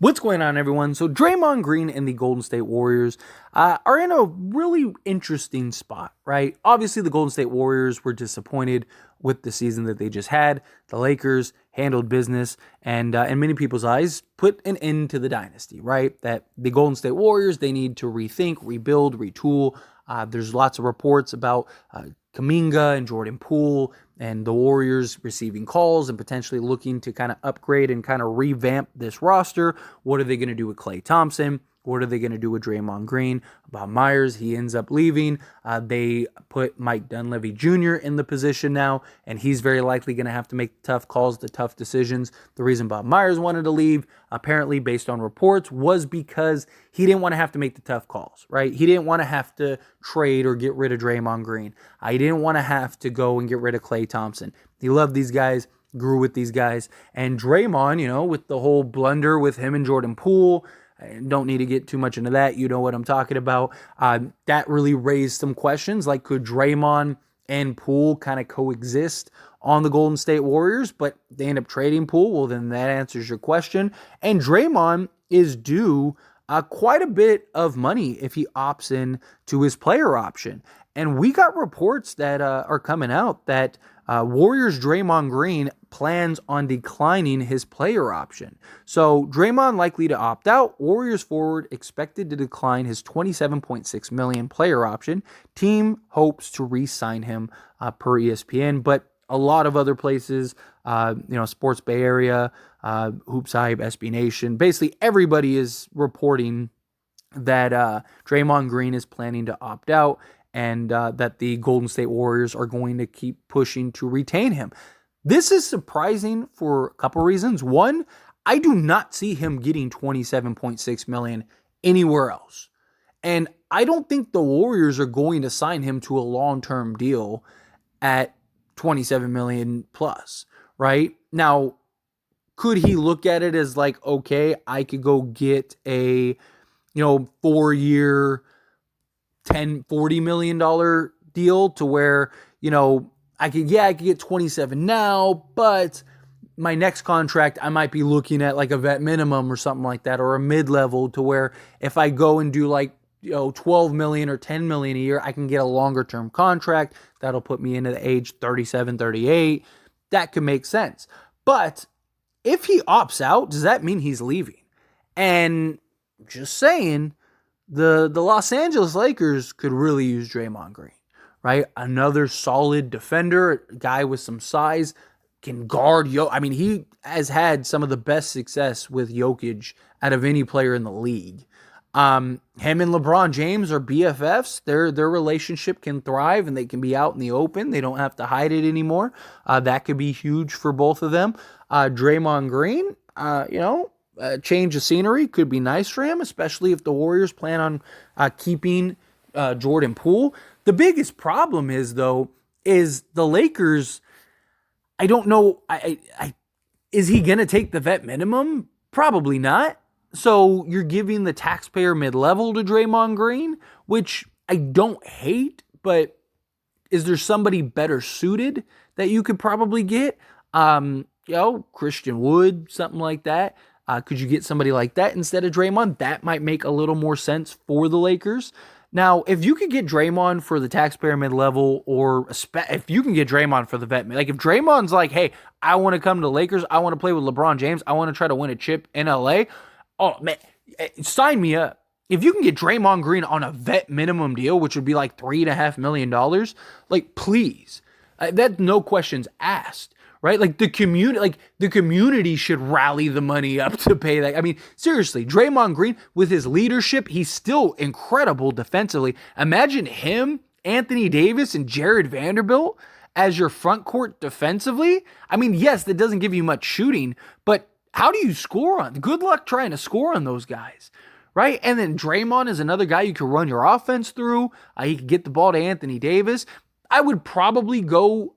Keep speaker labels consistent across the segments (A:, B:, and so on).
A: What's going on, everyone? So Draymond Green and the Golden State Warriors are in a really interesting spot, right? Obviously, the Golden State Warriors were disappointed with the season that they just had. The Lakers handled business and, in many people's eyes, put an end to the dynasty, right? That the Golden State Warriors, they need to rethink, rebuild, retool. There's lots of reports about Kuminga and Jordan Poole and the Warriors receiving calls and potentially looking to kind of upgrade and kind of revamp this roster. What are they going to do with Klay Thompson? What are they going to do with Draymond Green? Bob Myers, he ends up leaving. They put Mike Dunleavy Jr. in the position now, and he's very likely going to have to make tough calls, the tough decisions. The reason Bob Myers wanted to leave, apparently based on reports, was because he didn't want to have to make the tough calls, right? He didn't want to have to trade or get rid of Draymond Green. He didn't want to have to go and get rid of Klay Thompson. He loved these guys, grew with these guys. And Draymond, with the whole blunder with him and Jordan Poole, I don't need to get too much into that. You know what I'm talking about. That really raised some questions, like could Draymond and Poole kind of coexist on the Golden State Warriors, but they end up trading Poole? Well, then that answers your question. And Draymond is due quite a bit of money if he opts in to his player option. And we got reports that are coming out that Warriors Draymond Green plans on declining his player option. So Draymond likely to opt out. Warriors forward expected to decline his $27.6 million player option. Team hopes to re-sign him per ESPN, but a lot of other places, Sports Bay Area, Hoops Hype, SB Nation, basically everybody is reporting that Draymond Green is planning to opt out and that the Golden State Warriors are going to keep pushing to retain him. This is surprising for a couple reasons. One, I do not see him getting $27.6 million anywhere else. And I don't think the Warriors are going to sign him to a long-term deal at $27 million plus, right? Now, could he look at it as like, okay, I could go get a, 4-year, $40 million deal to where, I could get 27 now, but my next contract, I might be looking at like a vet minimum or something like that, or a mid-level to where if I go and do like, 12 million or 10 million a year, I can get a longer term contract. That'll put me into the age 37, 38. That could make sense. But if he opts out, does that mean he's leaving? And just saying, the Los Angeles Lakers could really use Draymond Green, right? Another solid defender, a guy with some size, can guard he has had some of the best success with Jokic out of any player in the league. Him and LeBron James are BFFs. Their relationship can thrive and they can be out in the open. They don't have to hide it anymore. That could be huge for both of them. Draymond Green, a change of scenery could be nice for him, especially if the Warriors plan on keeping Jordan Poole. The biggest problem is the Lakers. I don't know. Is he going to take the vet minimum? Probably not. So you're giving the taxpayer mid-level to Draymond Green, which I don't hate, but is there somebody better suited that you could probably get? Christian Wood, something like that. Could you get somebody like that instead of Draymond? That might make a little more sense for the Lakers. Now, if you could get Draymond for the taxpayer mid-level, or if you can get Draymond for the vet, like if Draymond's like, hey, I want to come to the Lakers, I want to play with LeBron James, I want to try to win a chip in LA, oh, man, sign me up. If you can get Draymond Green on a vet minimum deal, which would be like $3.5 million, like, please. That's no questions asked, right? Like, the community should rally the money up to pay that. I mean, seriously, Draymond Green, with his leadership, he's still incredible defensively. Imagine him, Anthony Davis, and Jared Vanderbilt as your front court defensively. I mean, yes, that doesn't give you much shooting, but how do you score on? Good luck trying to score on those guys, right? And then Draymond is another guy you can run your offense through. He can get the ball to Anthony Davis. I would probably go,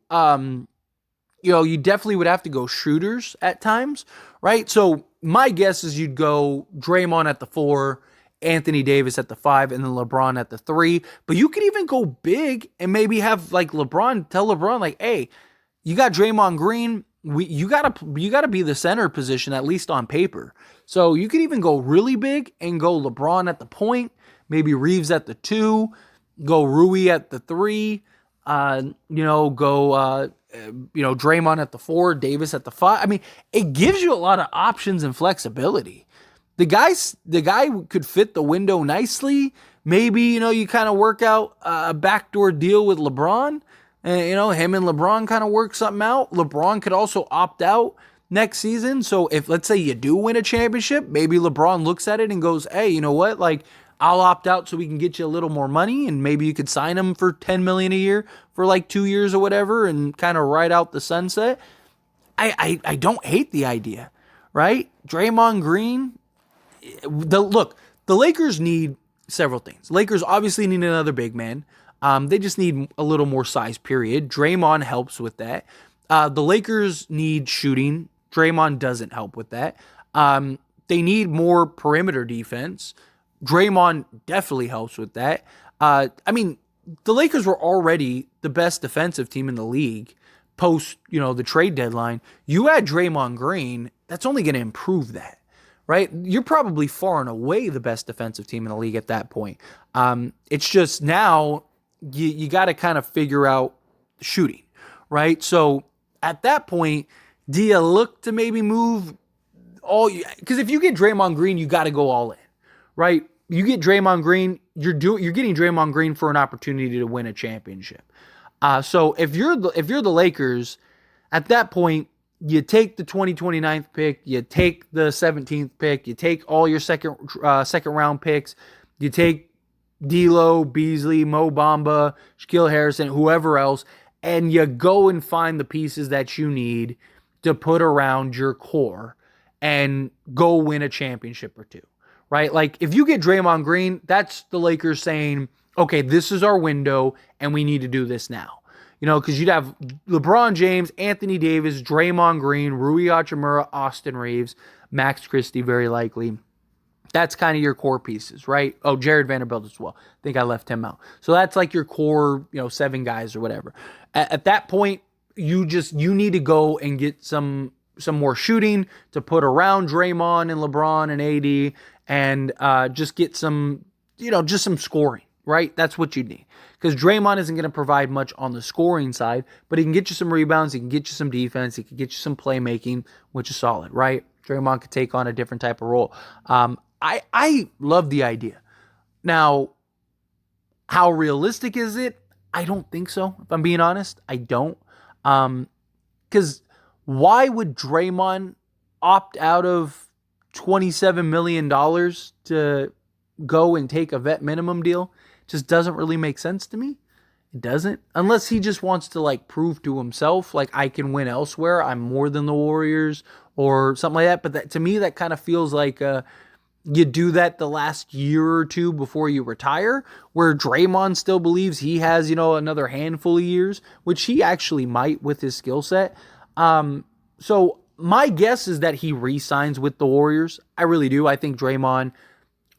A: you definitely would have to go shooters at times, right? So my guess is you'd go Draymond at the 4, Anthony Davis at the 5, and then LeBron at the 3. But you could even go big and maybe have like tell LeBron like, hey, you got Draymond Green. you gotta be the center position, at least on paper. So you could even go really big and go LeBron at the point, maybe Reeves at the 2, go Rui at the 3, go Draymond at the 4, Davis at the 5. I mean, it gives you a lot of options and flexibility. The guy could fit the window nicely. Maybe, you kind of work out a backdoor deal with LeBron. And, him and LeBron kind of work something out. LeBron could also opt out next season. So if, let's say, you do win a championship, maybe LeBron looks at it and goes, hey, you know what? Like, I'll opt out so we can get you a little more money, and maybe you could sign him for $10 million a year for like 2 years or whatever and kind of ride out the sunset. I don't hate the idea, right? Draymond Green. The Lakers need several things. Lakers obviously need another big man. They just need a little more size, period. Draymond helps with that. The Lakers need shooting. Draymond doesn't help with that. They need more perimeter defense. Draymond definitely helps with that. The Lakers were already the best defensive team in the league post, the trade deadline. You add Draymond Green, that's only going to improve that, right? You're probably far and away the best defensive team in the league at that point. It's just now you got to kind of figure out shooting, right? So at that point, do you look to maybe move because if you get Draymond Green, you got to go all in, right? You get Draymond Green, you're getting Draymond Green for an opportunity to win a championship. So if you're the Lakers, at that point, you take the 2029 pick, you take the 17th pick, you take all your second round picks, you take D'Lo, Beasley, Mo Bamba, Shaquille Harrison, whoever else, and you go and find the pieces that you need to put around your core and go win a championship or two, right? Like, if you get Draymond Green, that's the Lakers saying, okay, this is our window, and we need to do this now. Because you'd have LeBron James, Anthony Davis, Draymond Green, Rui Hachimura, Austin Reeves, Max Christie, very likely. That's kind of your core pieces, right? Oh, Jared Vanderbilt as well. I think I left him out. So that's like your core, 7 guys or whatever. At that point, you need to go and get some more shooting to put around Draymond and LeBron and AD, and just get some, just some scoring, right? That's what you need. Because Draymond isn't going to provide much on the scoring side, but he can get you some rebounds, he can get you some defense, he can get you some playmaking, which is solid, right? Draymond could take on a different type of role. I love the idea. Now, how realistic is it? I don't think so, if I'm being honest. I don't. Because why would Draymond opt out of $27 million to go and take a vet minimum deal? Just doesn't really make sense to me. It doesn't. Unless he just wants to prove to himself, I can win elsewhere. I'm more than the Warriors or something like that. But to me, that kind of feels like you do that the last year or two before you retire, where Draymond still believes he has, another handful of years, which he actually might with his skill set. So my guess is that he re-signs with the Warriors. I really do. I think Draymond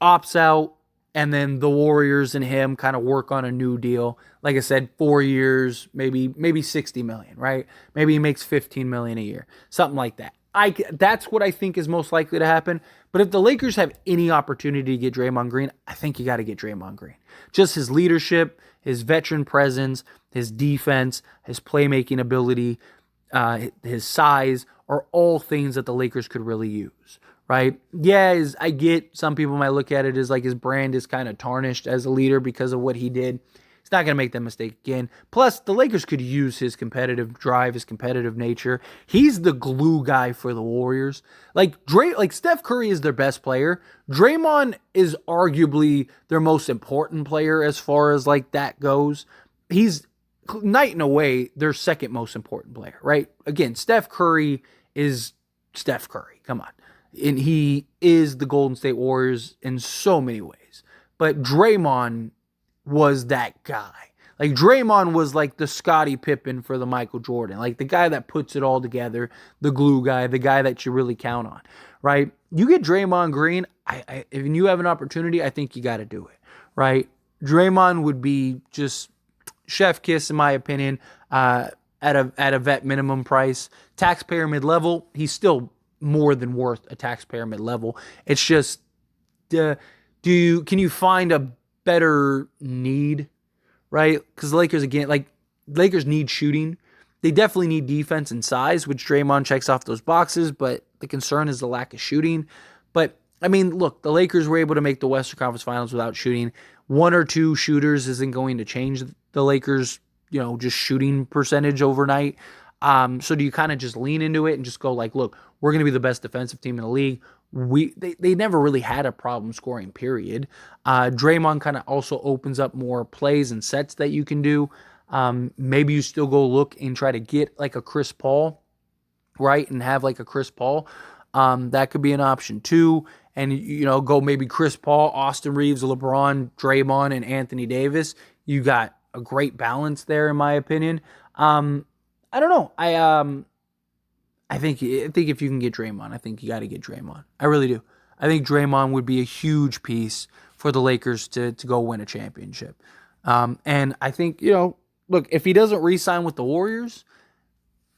A: opts out, and then the Warriors and him kind of work on a new deal. Like I said, 4 years, maybe $60 million, right? Maybe he makes $15 million a year, something like that. That's what I think is most likely to happen. But if the Lakers have any opportunity to get Draymond Green, I think you got to get Draymond Green. Just his leadership, his veteran presence, his defense, his playmaking ability, his size are all things that the Lakers could really use, right? Yeah, I get some people might look at it as his brand is kind of tarnished as a leader because of what he did. He's not going to make that mistake again. Plus, the Lakers could use his competitive drive, his competitive nature. He's the glue guy for the Warriors. Steph Curry is their best player. Draymond is arguably their most important player as far as that goes. He's night and away their second most important player, right? Again, Steph Curry is Steph Curry. Come on. And he is the Golden State Warriors in so many ways. But Draymond was that guy. Draymond was the Scottie Pippen for the Michael Jordan. The guy that puts it all together, the glue guy, the guy that you really count on, right? You get Draymond Green, if you have an opportunity, I think you got to do it, right? Draymond would be just chef kiss in my opinion. at a vet minimum price. Taxpayer mid-level, he's still more than worth a taxpayer mid-level. It's just, can you find a better need, right? Because the Lakers, again, like, Lakers need shooting. They definitely need defense and size, which Draymond checks off those boxes, but the concern is the lack of shooting. But, I mean, look, the Lakers were able to make the Western Conference Finals without shooting. One or two shooters isn't going to change the Lakers, just shooting percentage overnight. So do you kind of just lean into it and just go like, look, we're going to be the best defensive team in the league. They never really had a problem scoring, period. Draymond kind of also opens up more plays and sets that you can do. Maybe you still go look and try to get like a Chris Paul, right? And have like a Chris Paul. That could be an option too. And, go maybe Chris Paul, Austin Reeves, LeBron, Draymond, and Anthony Davis. You got a great balance there, in my opinion. I don't know. I think if you can get Draymond, I think you got to get Draymond. I really do. I think Draymond would be a huge piece for the Lakers to go win a championship. And I think, look, if he doesn't re-sign with the Warriors,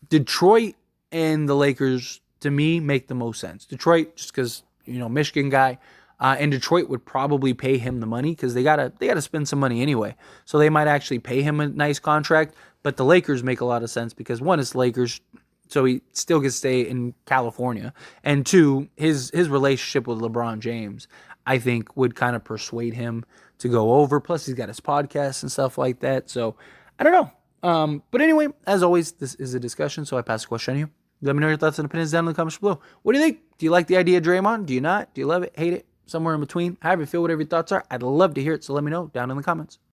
A: Detroit and the Lakers, to me, make the most sense. Detroit, just because, Michigan guy, and Detroit would probably pay him the money because they gotta spend some money anyway. So they might actually pay him a nice contract. But the Lakers make a lot of sense because, one, it's Lakers, so he still gets to stay in California, and two, his relationship with LeBron James, I think, would kind of persuade him to go over. Plus, he's got his podcast and stuff like that. So I don't know. But anyway, as always, this is a discussion, so I pass the question on you. Let me know your thoughts and opinions down in the comments below. What do you think? Do you like the idea of Draymond? Do you not? Do you love it? Hate it? Somewhere in between? However you feel, whatever your thoughts are, I'd love to hear it, so let me know down in the comments.